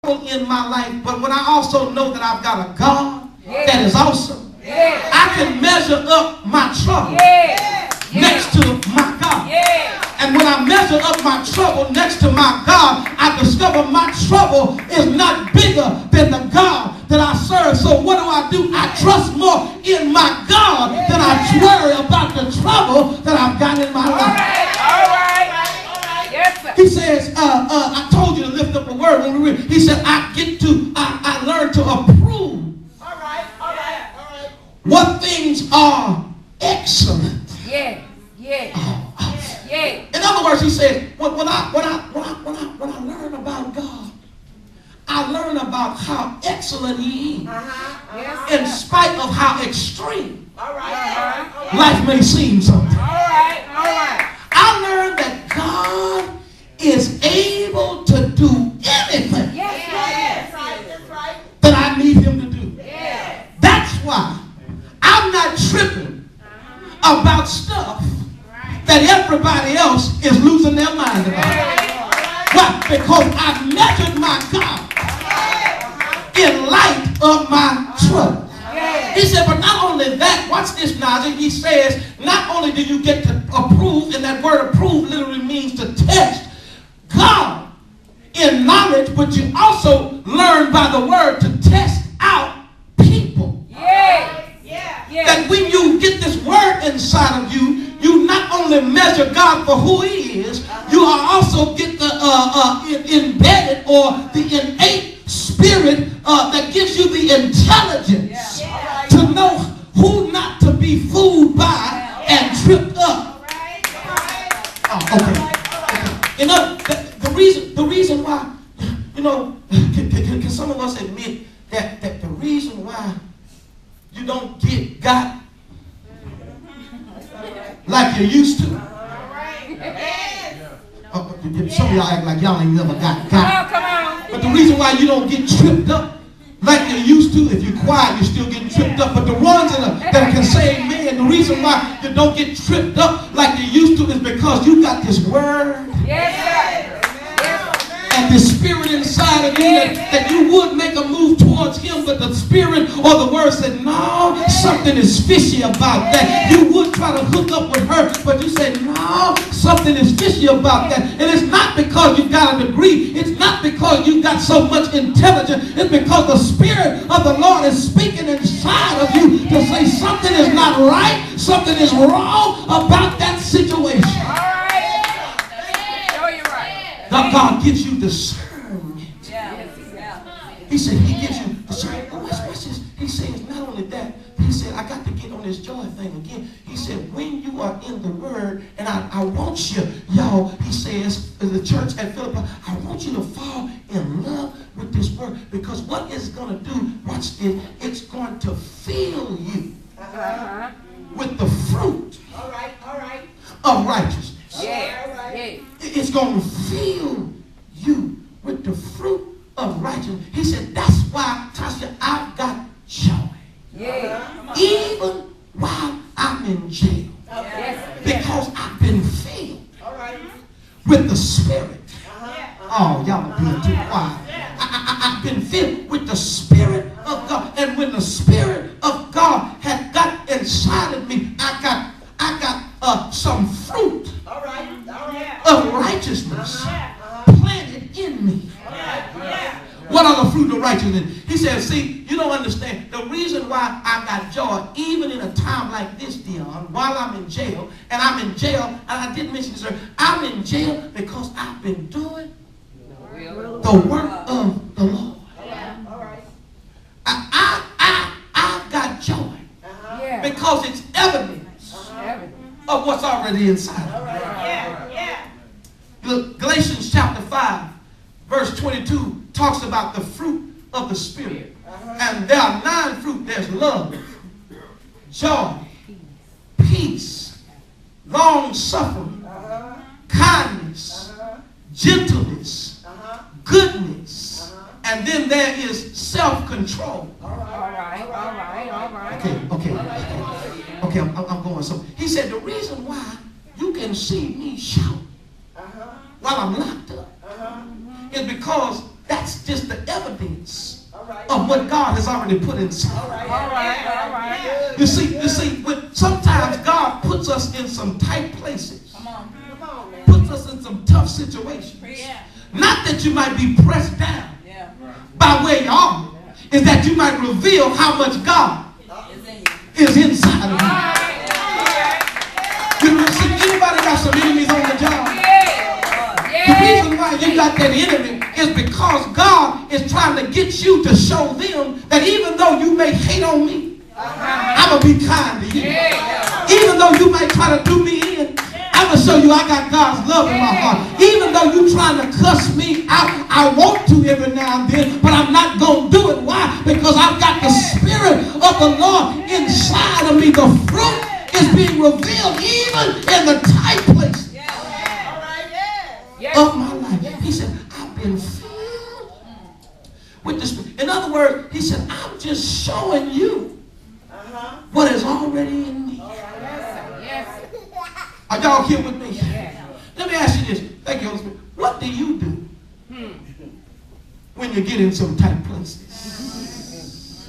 in my life, but when I also know that I've got a God that is awesome, I can measure up my trouble next to my God. And when I measure up my trouble next to my God, I discover my trouble is not bigger than the God that I serve. So what do? I trust more in my God than I worry about the trouble that I've got in my life. He says, I told you to lift up a word when we read. He said, I learned to approve what things are excellent. In other words, he said, when I learn about God, I learn about how excellent He is, in spite of how extreme life may seem sometimes. I learned that God is able to do anything that I need Him to do. That's why I'm not tripping about stuff that everybody else is losing their mind about. Why? Because I've measured my God in light of my trouble. He said, but not only that, watch this, Najee. He says, not only do you get to approve, and that word approve literally means to test God in knowledge, but you also learn by the word to test out people. That when you get this word inside of you, you not only measure God for who He is, you are also get the embedded or the innate spirit that gives you the intelligence to know who not to be fooled by and tripped up. You know, the reason why, you know, can some of us admit that the reason why you don't get got like you used to? Some of y'all act like y'all ain't never got. But the reason why you don't get tripped up like you used to, if you're quiet, you're still getting tripped up. But the ones that can say amen, the reason why you don't get tripped up like you used to is because you got this word. And the spirit inside of you that you would make a move towards Him, but the spirit or the word said, no, something is fishy about that. You would try to hook up with her, but you said, no, something is fishy about that. And it's not because you got a degree. It's not because you got so much intelligence. It's because the Spirit of the Lord is speaking inside of you to say something is not right, something is wrong about that situation. God gives you discernment. He said He gives you discernment. Watch this. He says not only that, He said, I got to get on this joy thing again. He said, when you are in the Word, and I want you, y'all, He says, the church at Phillipians, I want you to fall in love with this Word, because what it's going to do, watch this, it's going to fill you with the fruit of righteousness. It's going to fill you with the fruit of righteousness. He said, that's why, Tasha, I've got joy. Even while I'm in jail. Because I've been filled with the Spirit. Oh, y'all are being too quiet. I've been filled with the Spirit of God. And when the Spirit of God had got inside of me, I got some fruit of righteousness planted in me. What are the fruit of righteousness? He said, see, you don't understand. The reason why I got joy, even in a time like this, Dion, while I'm in jail, and and I didn't mention this earlier, I'm in jail because I've been doing the work of the Lord. I've got joy because it's evidence of what's already inside of me. Look, Galatians chapter 5, verse 22 talks about the fruit of the Spirit. And there are 9 fruit. There's love, joy, peace, long-suffering, kindness, gentleness, goodness, and then there is self-control. Okay, I'm going. So he said the reason why you can see me shout while I'm locked up is because that's that's just the evidence of what God has already put inside. All right. You see, sometimes God puts us in some tight places. Come on, man. Puts us in some tough situations. Not that you might be pressed down by where you are, is that you might reveal how much God is inside of you. You know, see, anybody got some enemies on the job? The reason why you got that enemy is because God is trying to get you to show them that even though you may hate on me, I'm going to be kind to you. Even though you might try to do me in, I'm going to show you I got God's love in my heart. Even though you're trying to cuss me out, I want to every now and then, but I'm not going to do it. Why? Because I've got the Spirit of the Lord inside of me. The fruit is being revealed even in the tight places of my life. He said, I've been filled with the Spirit. In other words, he said, I'm just showing you what is already in me. Are y'all here with me? Let me ask you this. Thank you, Holy Spirit. What do you do when you get in some tight places?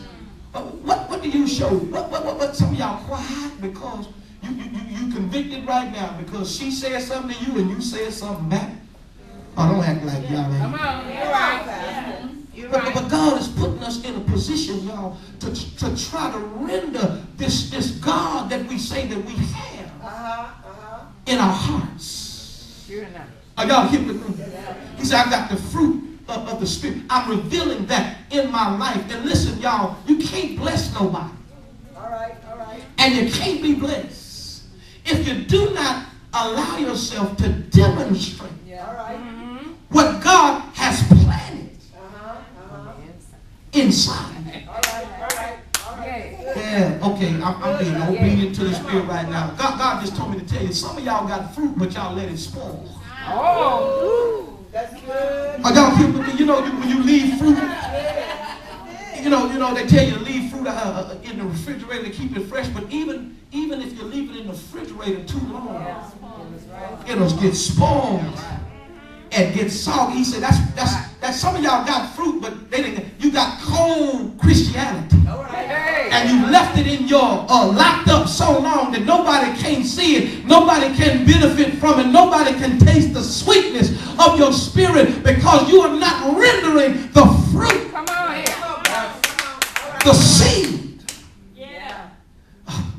What do you show? What some of y'all quiet because you convicted right now because she said something to you and you said something back? Oh, don't act like y'all ain't. Come on, you're right. But God is putting us in a position, y'all, to try to render this God that we say that we have in our hearts. Are y'all here with me? He said, I got the fruit of the Spirit. I'm revealing that in my life. And listen, y'all, you can't bless nobody. All right. And you can't be blessed if you do not allow yourself to demonstrate what God has planted inside. Yeah, okay, I'm being obedient to the Spirit right now. God just told me to tell you, some of y'all got fruit, but y'all let it spoil. Oh, that's good. Are y'all here with me? You know, when you leave fruit, you know, they tell you to leave fruit in the refrigerator to keep it fresh, but even if you leave it in the refrigerator too long, it'll get spoiled and get soggy. He said, that's some of y'all got fruit, but you got cold Christianity. And you left it in your locked up so long that nobody can see it, nobody can benefit from it, nobody can taste the sweetness of your spirit because you are not rendering the fruit. Come on here. The seed. Yeah.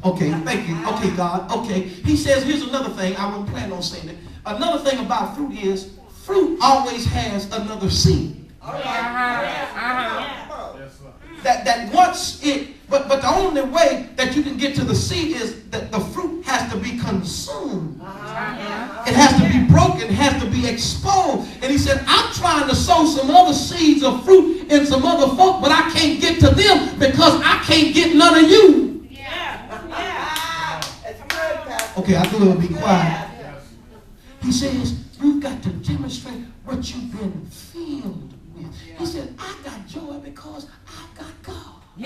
Okay, thank you. Okay, God. Okay. He says, here's another thing. I wouldn't plan on saying it. Another thing about fruit is fruit always has another seed. That once it, but the only way that you can get to the seed is that the fruit has to be consumed. It has to be broken, it has to be exposed. And he said, I'm trying to sow some other seeds of fruit in some other folk, but I can't get to them because I can't get none of you. Okay, I knew it would be quiet. He says, you've got to demonstrate what you've been filled with. He said, I got joy because I've got God. How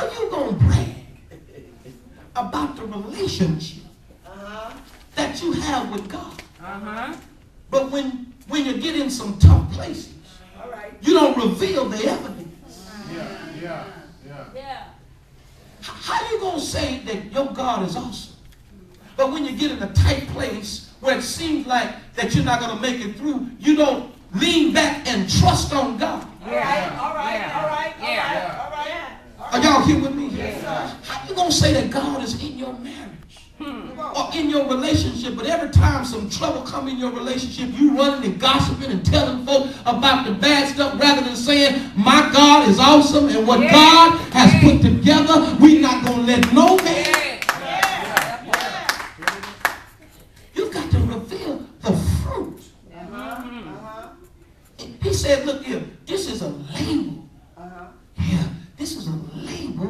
you going to brag about the relationship that you have with God? But when you get in some tough places, you don't reveal the evidence. How you going to say that your God is awesome? But when you get in a tight place where it seems like that you're not going to make it through, you don't lean back and trust on God. All right. Are y'all here with me? How you going to say that God is in your marriage or in your relationship, but every time some trouble come in your relationship, you running and gossiping and telling folks about the bad stuff rather than saying, my God is awesome and what God has put together, we're not going to let no man. You've got to reveal the fruit. He said, look here, this is a label. Yeah, this is a label